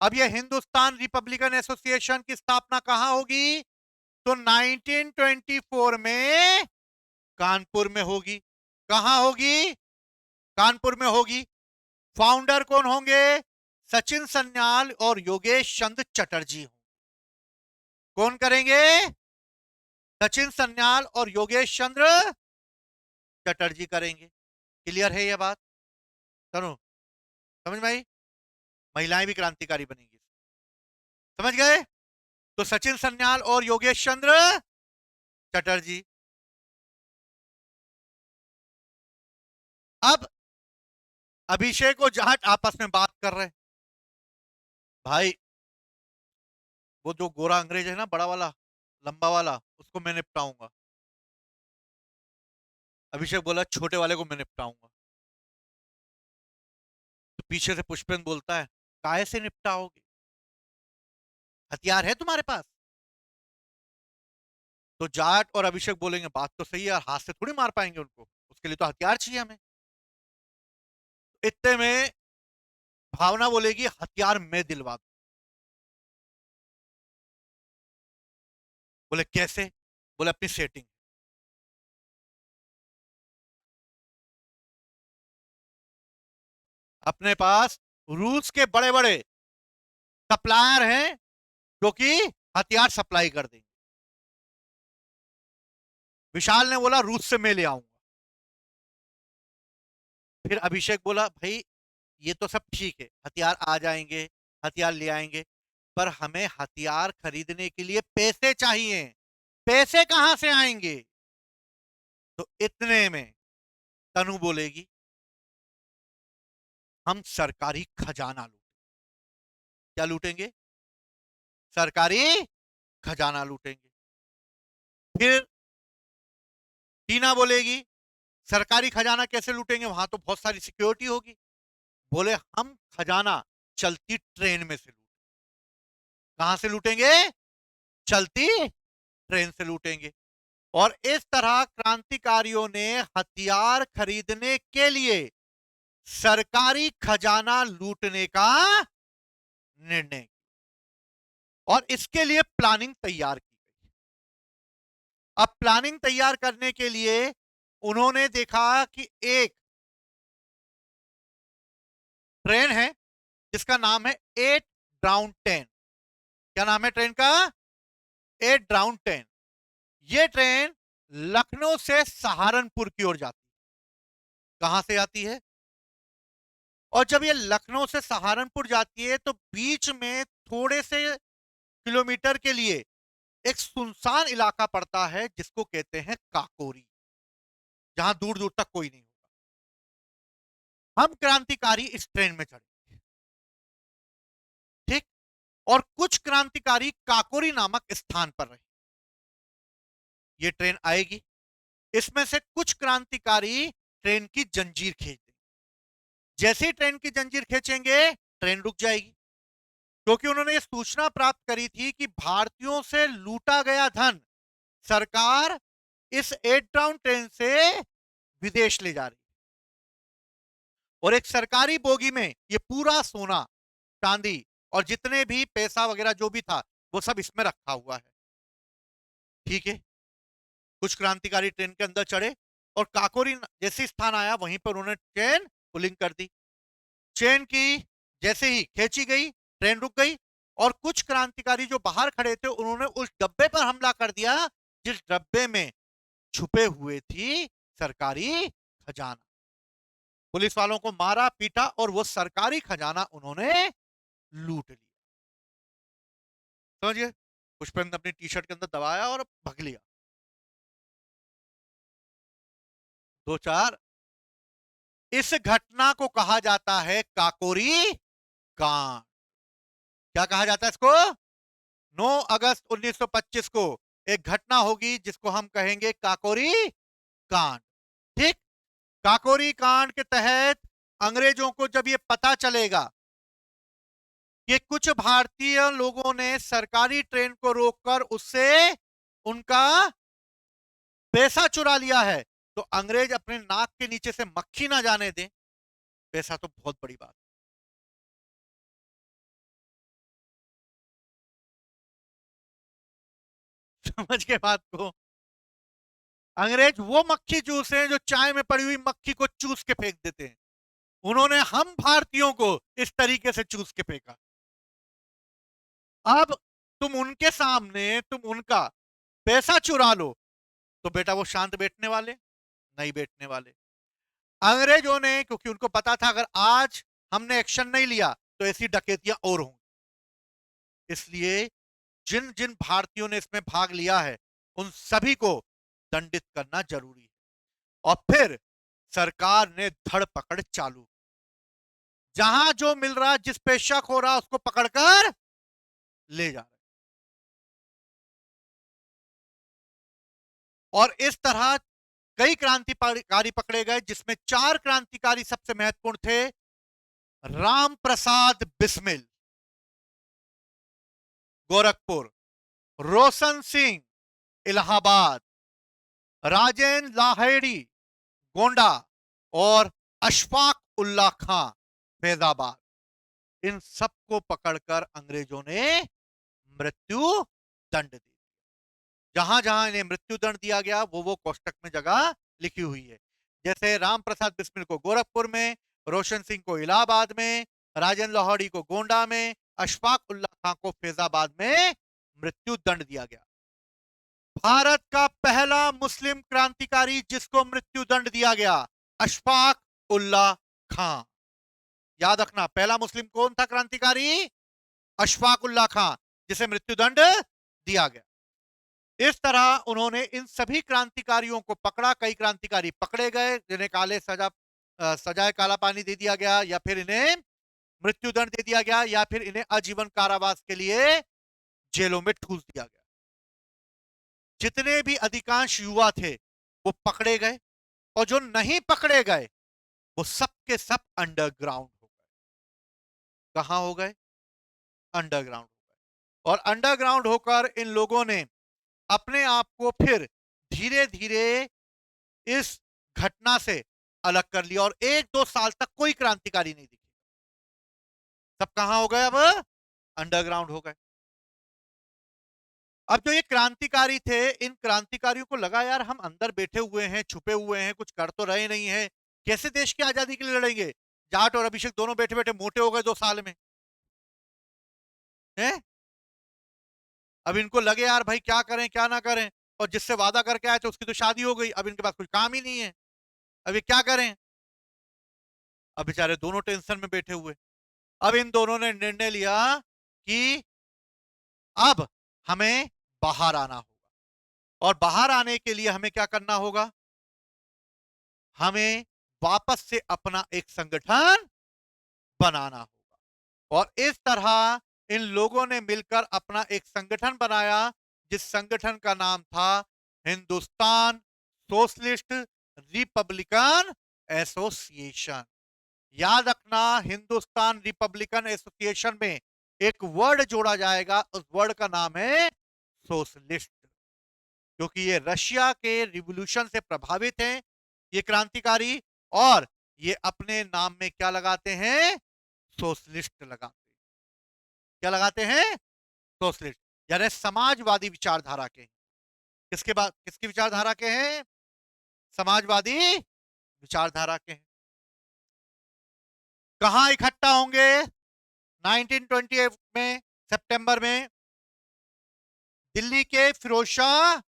अब यह हिंदुस्तान रिपब्लिकन एसोसिएशन की स्थापना कहां होगी? तो 1924 में कानपुर में होगी। कहां होगी? कानपुर में होगी। फाउंडर कौन होंगे? सचिन सन्याल और योगेश चंद्र चटर्जी होंगे। कौन करेंगे? सचिन सन्याल और योगेश चंद्र चटर्जी करेंगे। क्लियर है यह बात? सुनो, समझ में आई? महिलाएं भी क्रांतिकारी बनेंगी, समझ गए? तो सचिन सन्याल और योगेश चंद्र चटर्जी। अब अभिषेक और जाट आपस में बात कर रहे हैं, भाई वो जो गोरा अंग्रेज है ना, बड़ा वाला लंबा वाला, उसको मैं निपटाऊंगा। अभिषेक बोला छोटे वाले को मैं निपटाऊंगा। तो पीछे से पुष्पेंद्र बोलता है काहे से निपटाओगे, हथियार है तुम्हारे पास? तो जाट और अभिषेक बोलेंगे बात तो सही है यार, हाथ से थोड़ी मार पाएंगे उनको, उसके लिए तो हथियार चाहिए हमें। इतने में भावना बोलेगी हथियार मैं दिलवा दूं। बोले कैसे? बोले अपनी सेटिंग। अपने पास रूस के बड़े बड़े सप्लायर हैं जो कि हथियार सप्लाई कर देंगे। विशाल ने बोला रूस से मैं ले आऊंगा। फिर अभिषेक बोला भाई ये तो सब ठीक है, हथियार आ जाएंगे, हथियार ले आएंगे, पर हमें हथियार खरीदने के लिए पैसे चाहिए, पैसे कहां से आएंगे? तो इतने में तनु बोलेगी हम सरकारी खजाना लूट। क्या लूटेंगे? सरकारी खजाना लूटेंगे। फिर टीना बोलेगी सरकारी खजाना कैसे लूटेंगे, वहां तो बहुत सारी सिक्योरिटी होगी। बोले हम खजाना चलती ट्रेन में से लूटेंगे। कहां से लूटेंगे? चलती ट्रेन से लूटेंगे। और इस तरह क्रांतिकारियों ने हथियार खरीदने के लिए सरकारी खजाना लूटने का निर्णय, और इसके लिए प्लानिंग तैयार की गई। अब प्लानिंग तैयार करने के लिए उन्होंने देखा कि एक ट्रेन है जिसका नाम है 8 डाउन 10। क्या नाम है ट्रेन का? 8 डाउन 10। ये ट्रेन लखनऊ से सहारनपुर की ओर जाती है। कहां से आती है? और जब ये लखनऊ से सहारनपुर जाती है तो बीच में थोड़े से किलोमीटर के लिए एक सुनसान इलाका पड़ता है जिसको कहते हैं काकोरी, जहां दूर दूर तक कोई नहीं होगा। हम क्रांतिकारी इस ट्रेन में चढ़े, ठीक। और कुछ क्रांतिकारी काकोरी नामक स्थान पर रहे। ये ट्रेन आएगी, इसमें से कुछ क्रांतिकारी ट्रेन की जंजीर खींच देंगे। जैसे ही ट्रेन की जंजीर खींचेंगे ट्रेन रुक जाएगी, क्योंकि उन्होंने ये सूचना प्राप्त करी थी कि भारतीयों से लूटा गया धन सरकार इस 8 डाउन 10 से विदेश ले जा रही है। और एक सरकारी बोगी में ये पूरा सोना चांदी और जितने भी पैसा वगैरह जो भी था वो सब इसमें रखा हुआ है, ठीक है। कुछ क्रांतिकारी ट्रेन के अंदर चढ़े और काकोरी जैसे स्थान आया वहीं पर उन्होंने चेन पुलिंग कर दी। चेन की जैसे ही खींची गई ट्रेन रुक गई, और कुछ क्रांतिकारी जो बाहर खड़े थे उन्होंने उस डब्बे पर हमला कर दिया जिस डब्बे में छुपे हुए थी सरकारी खजाना। पुलिस वालों को मारा पीटा और वो सरकारी खजाना उन्होंने लूट लिया। समझिए, पुष्पेंद्र ने अपनी टी शर्ट के अंदर दबाया और भग लिया। दो चार, इस घटना को कहा जाता है काकोरी कांड। क्या कहा जाता है इसको? 9 अगस्त 1925 को एक घटना होगी जिसको हम कहेंगे काकोरी कांड, ठीक। काकोरी कांड के तहत अंग्रेजों को जब यह पता चलेगा कि कुछ भारतीय लोगों ने सरकारी ट्रेन को रोककर उससे उनका पैसा चुरा लिया है, तो अंग्रेज अपने नाक के नीचे से मक्खी ना जाने दें। पैसा तो बहुत बड़ी बात, समझ के बात को। अंग्रेज वो मक्खी चूसे हैं जो चाय में पड़ी हुई मक्खी को चूस के फेंक देते हैं। उन्होंने हम भारतीयों को इस तरीके से चूस के फेंका। अब तुम उनके सामने तुम उनका पैसा चुरा लो तो बेटा वो शांत बैठने वाले नहीं बैठने वाले। अंग्रेजों ने, क्योंकि उनको पता था अगर आज हमने एक्शन नहीं लिया तो ऐसी डकैतियां और होंगी, इसलिए जिन जिन भारतीयों ने इसमें भाग लिया है उन सभी को दंडित करना जरूरी है। और फिर सरकार ने धरपकड़ चालू, जहां जो मिल रहा जिस पे शक हो रहा उसको पकड़कर ले जा रहे। और इस तरह कई क्रांतिकारी पकड़े गए जिसमें 4 क्रांतिकारी सबसे महत्वपूर्ण थे। राम प्रसाद बिस्मिल गोरखपुर, रोशन सिंह इलाहाबाद, राजेंद्र लाहेड़ी गोंडा और अशफाक उल्ला खां फैजाबाद। इन सबको पकड़कर अंग्रेजों ने मृत्यु दंड दिया। जहां जहां इन्हें मृत्यु दंड दिया गया वो कोष्टक में जगह लिखी हुई है। जैसे राम प्रसाद बिस्मिल को गोरखपुर में, रोशन सिंह को इलाहाबाद में, राजेंद्र लाहौरी को गोंडा में, अशफाक उल्ला खां को फैजाबाद में मृत्यु दंड दिया गया। भारत का पहला मुस्लिम क्रांतिकारी जिसको मृत्यु दंड दिया गया, अशफाक उल्ला खां। याद रखना, पहला मुस्लिम कौन था क्रांतिकारी? अशफाक उल्ला खां, जिसे मृत्यु दंड दिया गया। इस तरह उन्होंने इन सभी क्रांतिकारियों को पकड़ा। कई क्रांतिकारी पकड़े गए जिन्हें काले सजाए काला पानी दे दिया गया या फिर इन्हें मृत्युदंड दे दिया गया या फिर इन्हें आजीवन कारावास के लिए जेलों में ठूस दिया गया। जितने भी अधिकांश युवा थे वो पकड़े गए, और जो नहीं पकड़े गए वो सब के सब अंडरग्राउंड हो गए। कहां हो गए? अंडरग्राउंड हो गए। और अंडरग्राउंड होकर इन लोगों ने अपने आप को फिर धीरे धीरे इस घटना से अलग कर लिया, और 1-2 साल तक कोई क्रांतिकारी नहीं दिखे। सब कहां हो गए? अब अंडरग्राउंड हो गए। अब जो ये क्रांतिकारी थे, इन क्रांतिकारियों को लगा यार हम अंदर बैठे हुए हैं, छुपे हुए हैं, कुछ कर तो रहे नहीं है, कैसे देश की आजादी के लिए लड़ेंगे? जाट और अभिषेक दोनों बैठे बैठे मोटे हो गए 2 साल में हैं। अब इनको लगे यार भाई क्या करें क्या ना करें, और जिससे वादा करके आए थे उसकी तो शादी हो गई, अब इनके पास कुछ काम ही नहीं है, अब ये क्या करें? अब बेचारे दोनों टेंशन में बैठे हुए। अब इन दोनों ने निर्णय लिया कि अब हमें बाहर आना होगा, और बाहर आने के लिए हमें क्या करना होगा? हमें वापस से अपना एक संगठन बनाना होगा। और इस तरह इन लोगों ने मिलकर अपना एक संगठन बनाया, जिस संगठन का नाम था हिंदुस्तान सोशलिस्ट रिपब्लिकन एसोसिएशन। याद रखना, हिंदुस्तान रिपब्लिकन एसोसिएशन में एक वर्ड जोड़ा जाएगा, उस वर्ड का नाम है सोशलिस्ट। क्योंकि ये रशिया के रिवॉल्यूशन से प्रभावित हैं ये क्रांतिकारी, और ये अपने नाम में क्या लगाते हैं? सोशलिस्ट लगाते हैं। क्या लगाते हैं? सोशलिस्ट, यानी समाजवादी विचारधारा के। किसके बाद किसकी विचारधारा के हैं? समाजवादी विचारधारा के हैं। कहां इकट्ठा होंगे 1928 में सितंबर में? दिल्ली के फिरोजशाह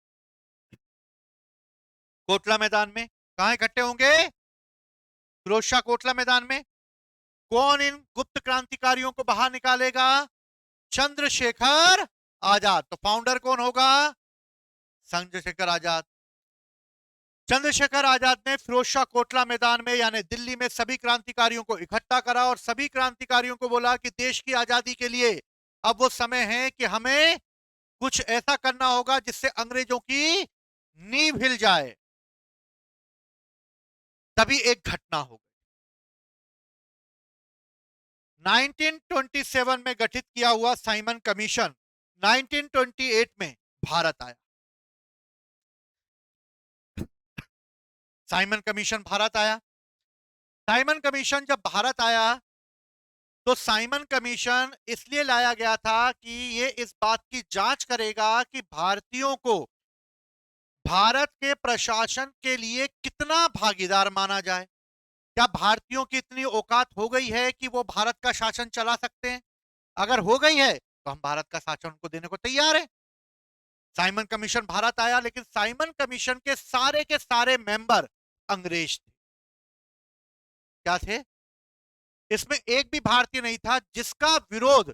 कोटला मैदान में। कहां इकट्ठे होंगे? फिरोजशाह कोटला मैदान में। कौन इन गुप्त क्रांतिकारियों को बाहर निकालेगा? चंद्रशेखर आजाद। तो फाउंडर कौन होगा? चंद्रशेखर आजाद। चंद्रशेखर आजाद ने फिरोजशाह कोटला मैदान में यानी दिल्ली में सभी क्रांतिकारियों को इकट्ठा करा, और सभी क्रांतिकारियों को बोला कि देश की आजादी के लिए अब वो समय है कि हमें कुछ ऐसा करना होगा जिससे अंग्रेजों की नींव हिल जाए। तभी एक घटना हो गई। 1927 में गठित किया हुआ साइमन कमीशन 1928 में भारत आया। साइमन कमीशन भारत आया। साइमन कमीशन जब भारत आया तो साइमन कमीशन इसलिए लाया गया था कि ये इस बात की जांच करेगा कि भारतीयों को भारत के प्रशासन के लिए कितना भागीदार माना जाए। क्या भारतीयों की इतनी औकात हो गई है कि वो भारत का शासन चला सकते हैं? अगर हो गई है तो हम भारत का शासन उनको देने को तैयार हैं। साइमन कमीशन भारत आया, लेकिन साइमन कमीशन के सारे मेंबर अंग्रेज थे। क्या थे? इसमें एक भी भारतीय नहीं था, जिसका विरोध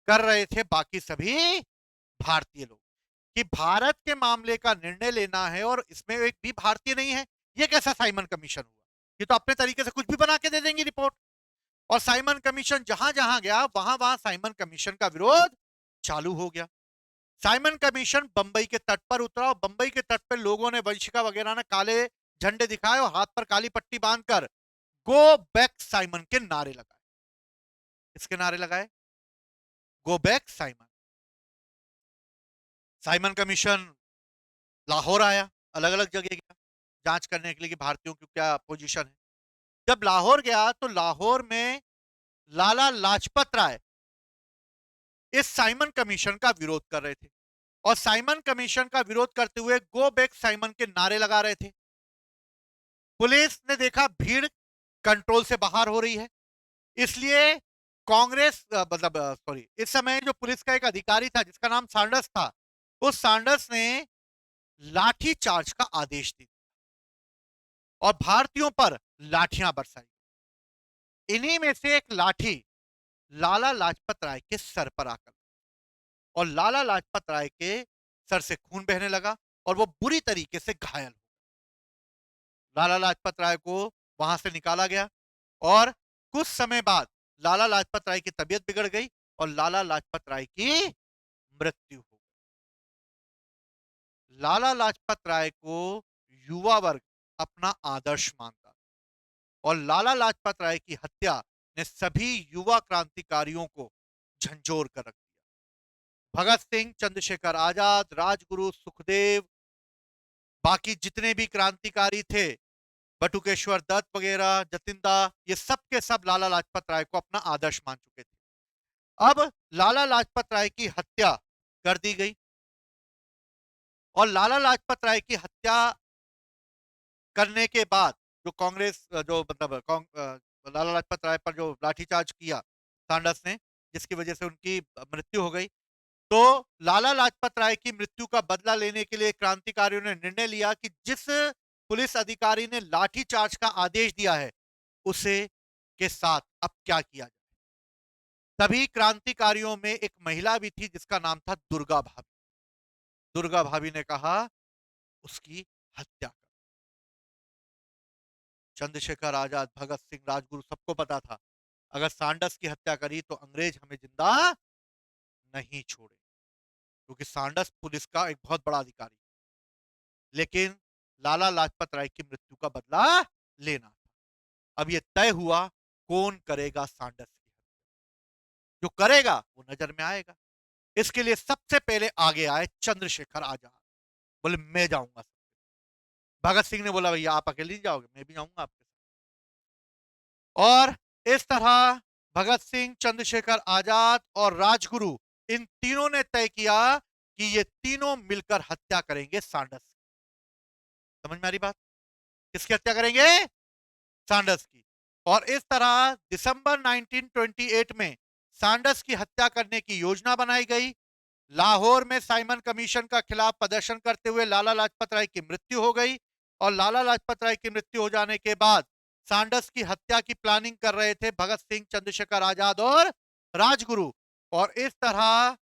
कर रहे थे बाकी सभी भारतीय लोग, कि भारत के मामले का निर्णय लेना है और इसमें एक भी भारतीय नहीं है। यह कैसा साइमन कमीशन हुआ? ये तो अपने तरीके से कुछ भी बना के दे देंगे रिपोर्ट। और साइमन कमीशन जहां जहां गया वहां वहां साइमन कमीशन का विरोध चालू हो गया। साइमन कमीशन बंबई के तट पर उतरा, और बंबई के तट पर लोगों ने, वंशिका वगैरह ने काले झंडे दिखाए और हाथ पर काली पट्टी बांधकर गो बैक साइमन के नारे लगाए। किसके नारे लगाए? Go back Simon. Simon commission Lahore आया, अलग अलग जगह गया जांच करने के लिए कि भारतीयों की क्या पोजीशन है। जब लाहौर गया तो लाहौर में लाला लाजपत राय इस साइमन कमीशन का विरोध कर रहे थे, और साइमन कमीशन का विरोध करते हुए गो बैक साइमन के नारे लगा रहे थे। पुलिस ने देखा भीड़ कंट्रोल से बाहर हो रही है, इसलिए कांग्रेस मतलब सॉरी, इस समय जो पुलिस का एक अधिकारी था जिसका नाम सैंडर्स था, उस सैंडर्स ने लाठी चार्ज का आदेश दिया और भारतीयों पर लाठियां बरसाई। इन्हीं में से एक लाठी लाला लाजपत राय के सर पर आकर, और लाला लाजपत राय के सर से खून बहने लगा और वो बुरी तरीके से घायल हो। लाला लाजपत राय को वहां से निकाला गया, और कुछ समय बाद लाला लाजपत राय की तबीयत बिगड़ गई और लाला लाजपत राय की मृत्यु हो गई। लाला लाजपत राय को युवा वर्ग अपना आदर्श मानता और लाला लाजपत राय की हत्या ने सभी युवा क्रांतिकारियों को झंझोर कर रख दिया। भगत सिंह, चंद्रशेखर आजाद, राजगुरु, सुखदेव, बाकी जितने भी क्रांतिकारी थे, बटुकेश्वर दत्त वगैरह, जतिंदा, ये सब के सब लाला लाजपत राय को अपना आदर्श मान चुके थे। अब लाला लाजपत राय की हत्या कर दी गई और लाला लाजपत राय की हत्या करने के बाद जो कांग्रेस जो मतलब लाला लाजपत राय पर जो लाठीचार्ज किया सांडर्स ने, जिसकी वजह से उनकी मृत्यु हो गई, तो लाला लाजपत राय की मृत्यु का बदला लेने के लिए क्रांतिकारियों ने निर्णय लिया कि जिस पुलिस अधिकारी ने लाठीचार्ज का आदेश दिया है उसे के साथ अब क्या किया जाए। तभी क्रांतिकारियों में एक महिला भी थी जिसका नाम था दुर्गा भाभी। दुर्गा भाभी ने कहा उसकी हत्या कर। चंद्रशेखर आजाद, भगत सिंह, राजगुरु सबको पता था अगर सांडर्स की हत्या करी तो अंग्रेज हमें जिंदा नहीं छोड़े, क्योंकि सांडर्स पुलिस का एक बहुत बड़ा अधिकारी। लेकिन लाला लाजपत राय की मृत्यु का बदला लेना था। अब यह तय हुआ कौन करेगा सांडर्स की हत्या। जो करेगा वो नजर में आएगा। इसके लिए सबसे पहले आगे आए चंद्रशेखर आजाद। बोले मैं जाऊंगा। भगत सिंह ने बोला भैया आप अकेले नहीं जाओगे, मैं भी जाऊंगा आपके साथ। और इस तरह भगत सिंह, चंद्रशेखर आजाद और राजगुरु, इन तीनों ने तय किया कि ये तीनों मिलकर हत्या करेंगे सांडर्स की। समझ में आ रही बात? किसकी हत्या करेंगे? सांडर्स की। और इस तरह दिसंबर 1928 में सांडर्स की हत्या करने की योजना बनाई गई। लाहौर में साइमन कमीशन का खिलाफ प्रदर्शन करते हुए लाला लाजपत राय की मृत्यु हो गई और लाला लाजपत राय की मृत्यु हो जाने के बाद सांडर्स की हत्या की प्लानिंग कर रहे थे भगत सिंह, चंद्रशेखर आजाद और राजगुरु। और इस तरह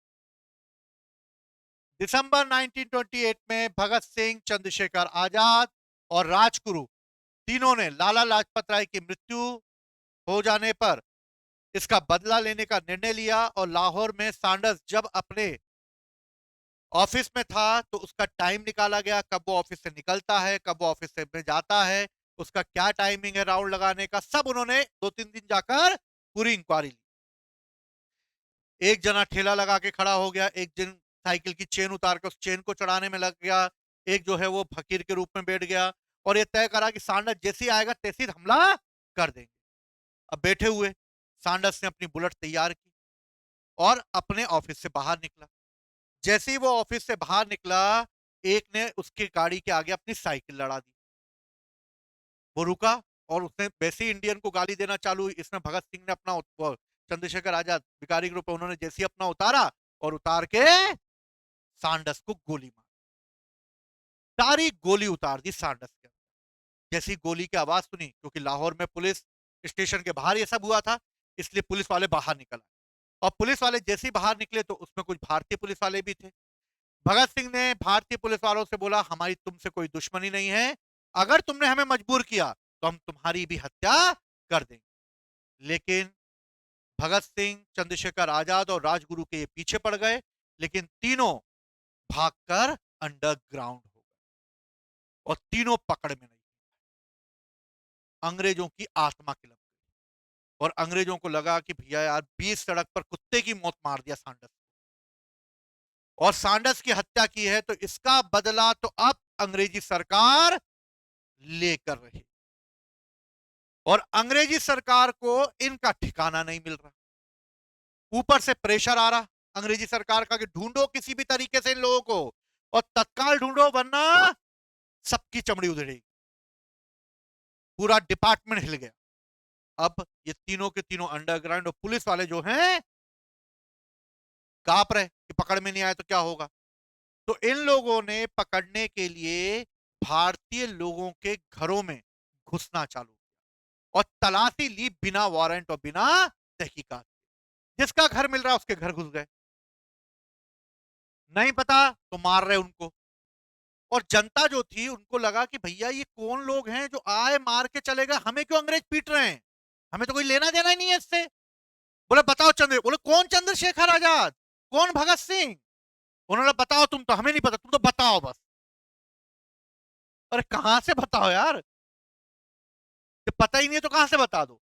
दिसंबर 1928 में भगत सिंह, चंद्रशेखर आजाद और राजगुरु तीनों ने लाला लाजपत राय की मृत्यु हो जाने पर इसका बदला लेने का निर्णय लिया और लाहौर में सांडर्स जब अपने ऑफिस में था तो उसका टाइम निकाला गया, कब वो ऑफिस से निकलता है, कब वो ऑफिस से में जाता है, उसका क्या टाइमिंग है राउंड लगाने का, सब उन्होंने 2-3 दिन जाकर पूरी इंक्वायरी ली। एक जना ठेला लगा के खड़ा हो गया, एक जन साइकिल की चेन उतार के उस चेन को चढ़ाने में लग गया, एक जो है वो फकीर के रूप में बैठ गया और ये तय करा कि सांडर्स जैसे ही आएगा तैसे ही हमला कर देंगे। अब बैठे हुए सांडर्स ने अपनी बुलेट तैयार की और अपने ऑफिस से बाहर निकला। जैसे ही वो ऑफिस से बाहर निकला, एक ने उसकी गाड़ी के आगे अपनी साइकिल लड़ा दी। वो रुका और उसने वैसे ही इंडियन को गाली देना चालू हुई। इसमें भगत सिंह ने अपना चंद्रशेखर आजाद भिखारी ग्रुप, उन्होंने जैसे ही अपना उतारा और उतार के सांडर्स को गोली मारी। सारी गोली उतार दी सांडर्स के अंदर। जैसी गोली की आवाज सुनी, क्योंकि लाहौर में पुलिस स्टेशन के बाहर ये सब हुआ था, इसलिए पुलिस वाले बाहर निकल आए। और पुलिस वाले जैसे ही बाहर निकले तो उसमें कुछ भारतीय पुलिस वाले भी थे। भगत सिंह ने भारतीय पुलिस वालों से बोला हमारी तुमसे कोई दुश्मनी नहीं है, अगर तुमने हमें मजबूर किया तो हम तुम्हारी भी हत्या कर देंगे। लेकिन भगत सिंह, चंद्रशेखर आजाद और राजगुरु के ये पीछे पड़ गए, लेकिन तीनों भागकर अंडरग्राउंड हो गए और तीनों पकड़ में नहीं। अंग्रेजों की आत्मा किलप गई और अंग्रेजों को लगा कि भैया यार 20 सड़क पर कुत्ते की मौत मार दिया सांडर्स और सांडर्स की हत्या की है, तो इसका बदला तो अब अंग्रेजी सरकार लेकर रही। और अंग्रेजी सरकार को इनका ठिकाना नहीं मिल रहा, ऊपर से प्रेशर आ रहा अंग्रेजी सरकार का कि ढूंढो किसी भी तरीके से इन लोगों को और तत्काल ढूंढो वरना सबकी चमड़ी उधड़ेगी। पूरा डिपार्टमेंट हिल गया। अब ये तीनों के तीनों अंडरग्राउंड और पुलिस वाले जो हैं कांप रहे कि पकड़ में नहीं आए तो क्या होगा। तो इन लोगों ने पकड़ने के लिए भारतीय लोगों के घरों में घुसना चालू और तलाशी ली बिना वारंट और बिना तहकीकात। जिसका घर मिल रहा है उसके घर घुस गए, नहीं पता तो मार रहे उनको। और जनता जो थी उनको लगा कि भैया ये कौन लोग हैं जो आए मार के चले गए, हमें क्यों अंग्रेज पीट रहे हैं, हमें तो कोई लेना देना ही नहीं है इससे। बोले बताओ बोले कौन चंद्रशेखर आजाद, कौन भगत सिंह? उन्होंने बताओ, तुम तो हमें नहीं पता, तुम तो बताओ बस। अरे कहां से बताओ यार, जब पता ही नहीं है तो कहां से बता दो?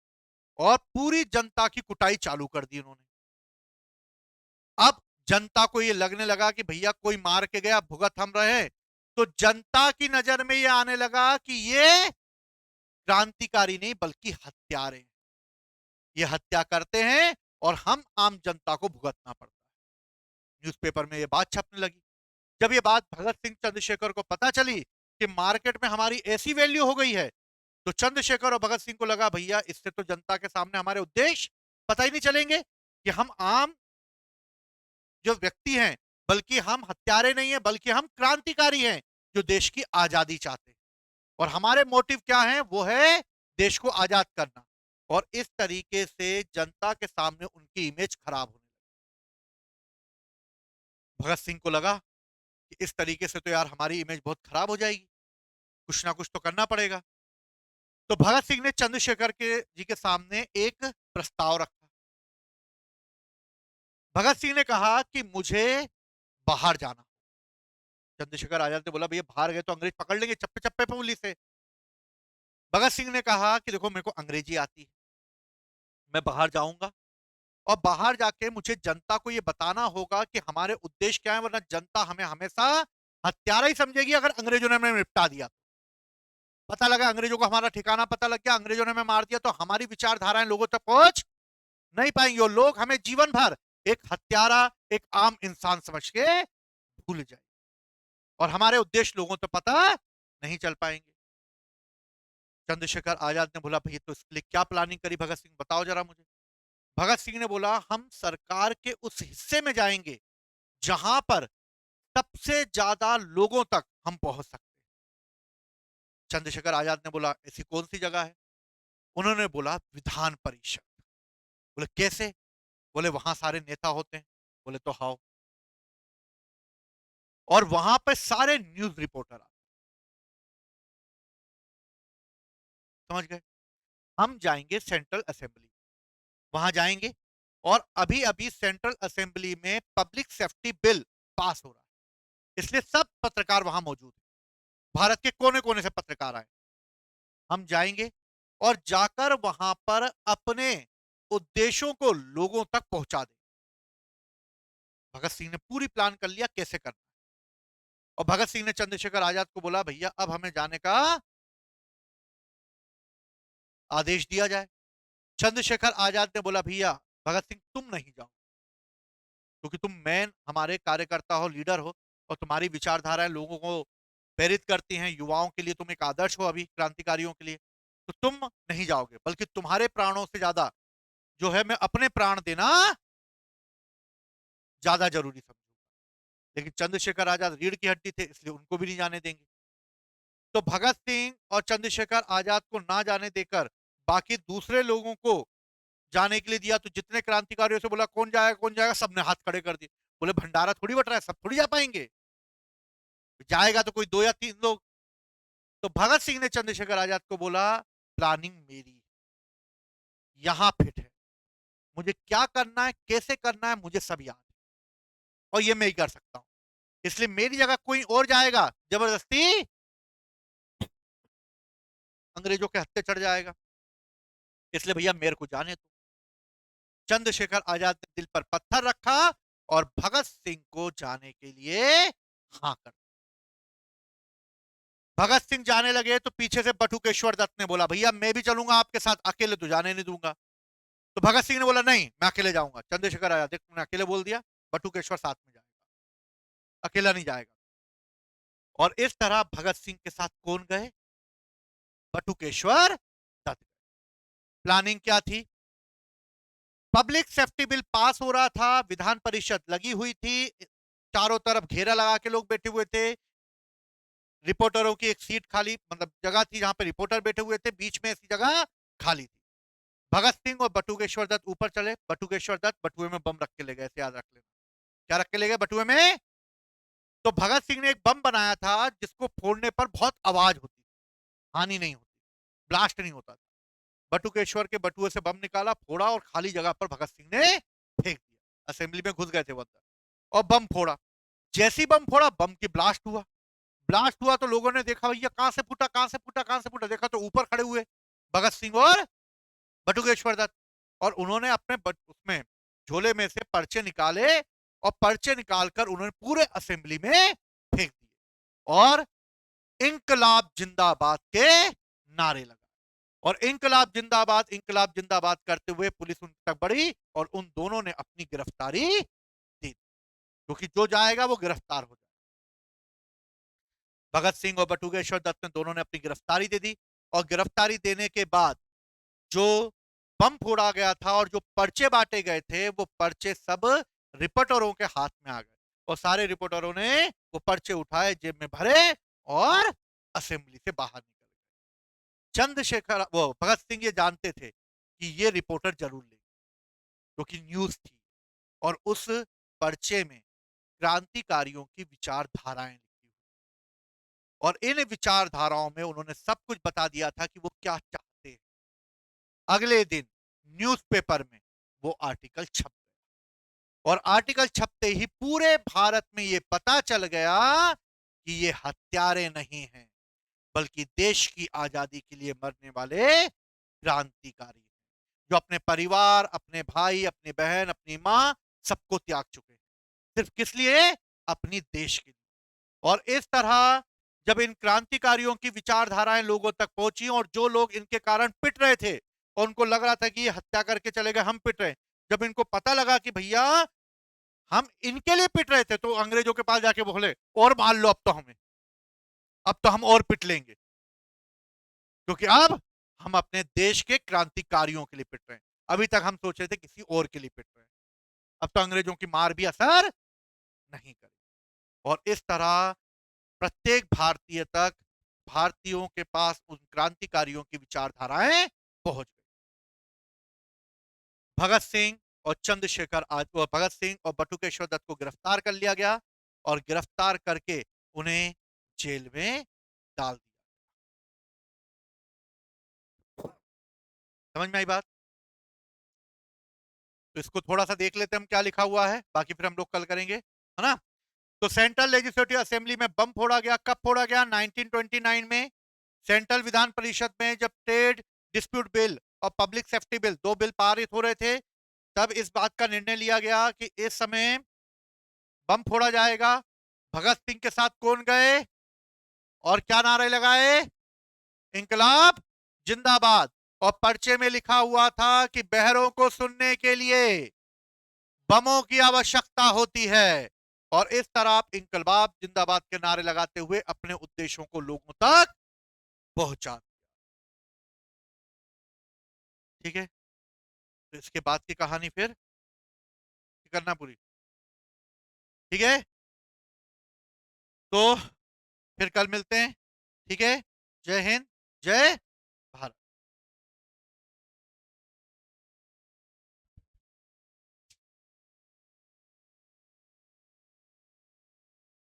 और पूरी जनता की कुटाई चालू कर दी उन्होंने। अब जनता को ये लगने लगा कि भैया कोई मार के गया, भुगत हम रहे, तो जनता की नजर में ये आने लगा कि ये क्रांतिकारी नहीं बल्कि हत्यारे हैं। ये हत्या करते हैं और हम आम जनता को भुगतना पड़ता है। न्यूज़पेपर में ये बात छपने लगी। जब ये बात भगत सिंह चंद्रशेखर को पता चली कि मार्केट में हमारी ऐसी वैल्यू हो गई है, तो चंद्रशेखर और भगत सिंह को लगा भैया इससे तो जनता के सामने हमारे उद्देश्य पता ही नहीं चलेंगे कि हम आम जो व्यक्ति हैं, बल्कि हम हत्यारे नहीं हैं, बल्कि हम क्रांतिकारी हैं जो देश की आजादी चाहते हैं। और हमारे मोटिव क्या है? वो है देश को आजाद करना। और इस तरीके से जनता के सामने उनकी इमेज खराब होने लगी। भगत सिंह को लगा कि इस तरीके से तो यार हमारी इमेज बहुत खराब हो जाएगी, कुछ ना कुछ तो करना पड़ेगा। तो भगत सिंह ने चंद्रशेखर के जी के सामने एक प्रस्ताव रखा। भगत सिंह ने कहा कि मुझे बाहर जाना। चंद्रशेखर आजाद ने बोला भैया बाहर गए तो अंग्रेज पकड़ लेंगे चप्पे चप्पे पे पुलिस है। भगत सिंह ने कहा कि देखो मेरे को अंग्रेजी आती है, मैं बाहर जाऊंगा और बाहर जाके मुझे जनता को ये बताना होगा कि हमारे उद्देश्य क्या है, वरना जनता हमें हमेशा हत्यारा ही समझेगी। अगर अंग्रेजों ने हमें निपटा दिया, पता लगा अंग्रेजों को हमारा ठिकाना पता लग गया, अंग्रेजों ने हमें मार दिया, तो हमारी विचारधाराएं लोगों तक पहुंच नहीं पाएंगी और लोग हमें जीवन भर एक हत्यारा, एक आम इंसान समझ के भूल जाए और हमारे उद्देश्य लोगों तक पता नहीं चल पाएंगे। चंद्रशेखर आजाद ने बोला भैया तो इसके लिए क्या प्लानिंग करी भगत सिंह, बताओ जरा मुझे। भगत सिंह ने बोला हम सरकार के उस हिस्से में जाएंगे जहां पर सबसे ज्यादा लोगों तक हम पहुंच सकते हैं। चंद्रशेखर आजाद ने बोला ऐसी कौन सी जगह है? उन्होंने बोला विधान परिषद। बोले कैसे? बोले वहां सारे नेता होते हैं। बोले तो हाउ, और वहां पे सारे न्यूज रिपोर्टर आते, समझ गए? हम जाएंगे सेंट्रल असेंबली, वहां जाएंगे और अभी अभी सेंट्रल असेंबली में पब्लिक सेफ्टी बिल पास हो रहा है, इसलिए सब पत्रकार वहां मौजूद हैं। भारत के कोने कोने से पत्रकार आए। हम जाएंगे और जाकर वहां पर अपने उद्देश्यों को लोगों तक पहुंचा दें। भगत सिंह ने पूरी प्लान कर लिया कैसे करना है। और भगत सिंह ने चंद्रशेखर आजाद को बोला भैया अब हमें जाने का आदेश दिया जाए। चंद्रशेखर आजाद ने बोला भैया भगत सिंह तुम नहीं जाओ, क्योंकि तुम मेन हमारे कार्यकर्ता हो, लीडर हो, और तुम्हारी विचारधाराएं लोगों को प्रेरित करती हैं, युवाओं के लिए तुम एक आदर्श हो अभी क्रांतिकारियों के लिए, तो तुम नहीं जाओगे, बल्कि तुम्हारे प्राणों से ज्यादा जो है मैं अपने प्राण देना ज्यादा जरूरी समझूंगा। लेकिन चंद्रशेखर आजाद रीढ़ की हड्डी थे, इसलिए उनको भी नहीं जाने देंगे। तो भगत सिंह और चंद्रशेखर आजाद को ना जाने देकर बाकी दूसरे लोगों को जाने के लिए दिया। तो जितने क्रांतिकारियों से बोला कौन जाएगा, सबने हाथ खड़े कर दिए। बोले भंडारा थोड़ी बट रहा है, सब थोड़ी जा पाएंगे, जाएगा तो कोई दो या तीन लोग। तो भगत सिंह ने चंद्रशेखर आजाद को बोला प्लानिंग मेरी यहां फिट है, मुझे क्या करना है कैसे करना है मुझे सब याद है और ये मैं ही कर सकता हूं, इसलिए मेरी जगह कोई और जाएगा जबरदस्ती अंग्रेजों के हत्थे चढ़ जाएगा, इसलिए भैया मेरे को जाने दो। चंद्रशेखर आजाद ने दिल पर पत्थर रखा और भगत सिंह को जाने के लिए हाँ कर। भगत सिंह जाने लगे तो पीछे से बटुकेश्वर दत्त ने बोला भैया मैं भी चलूंगा आपके साथ, अकेले तो जाने नहीं दूंगा। तो भगत सिंह ने बोला नहीं मैं अकेले जाऊंगा। चंद्रशेखर आजाद देख तुमने अकेले बोल दिया, बटुकेश्वर साथ में जाएगा, अकेला नहीं जाएगा। और इस तरह भगत सिंह के साथ कौन गए? बटुकेश्वर दत्त। प्लानिंग क्या थी? पब्लिक सेफ्टी बिल पास हो रहा था, विधान परिषद लगी हुई थी, चारों तरफ घेरा लगा के लोग बैठे हुए थे, रिपोर्टरों की एक सीट खाली मतलब जगह थी जहां पे रिपोर्टर बैठे हुए थे, बीच में ऐसी जगह खाली थी। भगत सिंह और बटुकेश्वर दत्त ऊपर चले, बटुकेश्वर दत्त बटुए में बम रख के ले गए, ऐसे याद रख लेना। क्या रख के ले गए बटुए में? तो भगत सिंह ने एक बम बनाया था जिसको फोड़ने पर बहुत आवाज होती, हानि नहीं होती, ब्लास्ट नहीं होता था। बटुकेश्वर के बटुए से बम निकाला, फोड़ा और खाली जगह पर भगत सिंह ने फेंक दिया। असेंबली में घुस गए थे वो अंदर और बम फोड़ा। जैसी बम फोड़ा, बम की ब्लास्ट हुआ। ब्लास्ट हुआ तो लोगों ने देखा, भैया कहां से फूटा, कहां से फूटा, कहां से फूटा। देखा तो ऊपर खड़े हुए भगत सिंह और बटुकेश्वर दत्त, और उन्होंने अपने उसमें झोले में से पर्चे निकाले और पर्चे निकालकर उन्होंने पूरे असेंबली में फेंक दिए और इंकलाब जिंदाबाद के नारे लगाए। और इंकलाब जिंदाबाद करते हुए पुलिस उन तक बढ़ी और उन दोनों ने अपनी गिरफ्तारी दी, क्योंकि जो जाएगा वो गिरफ्तार हो जाएगा। भगत सिंह और बटुकेश्वर दत्त ने दोनों ने अपनी गिरफ्तारी दे दी और गिरफ्तारी देने के बाद जो बम फोड़ा गया था और जो पर्चे बांटे गए थे, वो पर्चे सब रिपोर्टरों के हाथ में आ गए और सारे रिपोर्टरों ने वो पर्चे उठाए, जेब में भरे और असेंबली से बाहर निकल गए। चंद्रशेखर वो भगत सिंह ये जानते थे कि ये रिपोर्टर जरूर लेंगे, क्योंकि न्यूज थी और उस पर्चे में क्रांतिकारियों की विचारधाराएं लिखी हुई और इन विचारधाराओं में उन्होंने सब कुछ बता दिया था कि वो क्या चाहते हैं। अगले दिन न्यूज़पेपर में वो आर्टिकल छप गया और आर्टिकल छपते ही पूरे भारत में ये पता चल गया कि ये हत्यारे नहीं हैं, बल्कि देश की आजादी के लिए मरने वाले क्रांतिकारी हैं, जो अपने परिवार, अपने भाई, अपनी बहन, अपनी मां सबको त्याग चुके हैं, सिर्फ किस लिए? अपनी देश के लिए। और इस तरह जब इन क्रांतिकारियों की विचारधाराएं लोगों तक पहुंची और जो लोग इनके कारण पिट रहे थे और उनको लग रहा था कि ये हत्या करके चले गए, हम पिट रहे हैं, जब इनको पता लगा कि भैया हम इनके लिए पिट रहे थे, तो अंग्रेजों के पास जाके बोले और मार लो, अब तो हमें, अब तो हम और पिट लेंगे, क्योंकि अब हम अपने देश के क्रांतिकारियों के लिए पिट रहे हैं। अभी तक हम सोच रहे थे किसी और के लिए पिट रहे हैं, अब तो अंग्रेजों की मार भी असर नहीं करेगी। और इस तरह प्रत्येक भारतीय तक, भारतीयों के पास उन क्रांतिकारियों की विचारधाराएं पहुंच गई। भगत सिंह और भगत सिंह और बटुकेश्वर दत्त को गिरफ्तार कर लिया गया और गिरफ्तार करके उन्हें जेल में डाल दिया। समझ में आई बात? तो इसको थोड़ा सा देख लेते हैं हम क्या लिखा हुआ है, बाकी फिर हम लोग कल करेंगे, है ना? तो सेंट्रल लेजिस्लेटिव असेंबली में बम फोड़ा गया। कब फोड़ा गया? 1929 में। सेंट्रल विधान परिषद में जब ट्रेड डिस्प्यूट बिल और पब्लिक सेफ्टी बिल, दो बिल पारित हो रहे थे, तब इस बात का निर्णय लिया गया कि इस समय बम फोड़ा जाएगा। भगत सिंह के साथ कौन गए और क्या नारे लगाए? इंकलाब जिंदाबाद। और पर्चे में लिखा हुआ था कि बहरों को सुनने के लिए बमों की आवश्यकता होती है। और इस तरह आप इंकलाब जिंदाबाद के नारे लगाते हुए अपने उद्देश्यों को लोगों तक पहुंचा। ठीक है, तो इसके बाद की कहानी फिर करना पूरी। ठीक है, तो फिर कल मिलते हैं। ठीक है, जय हिंद, जय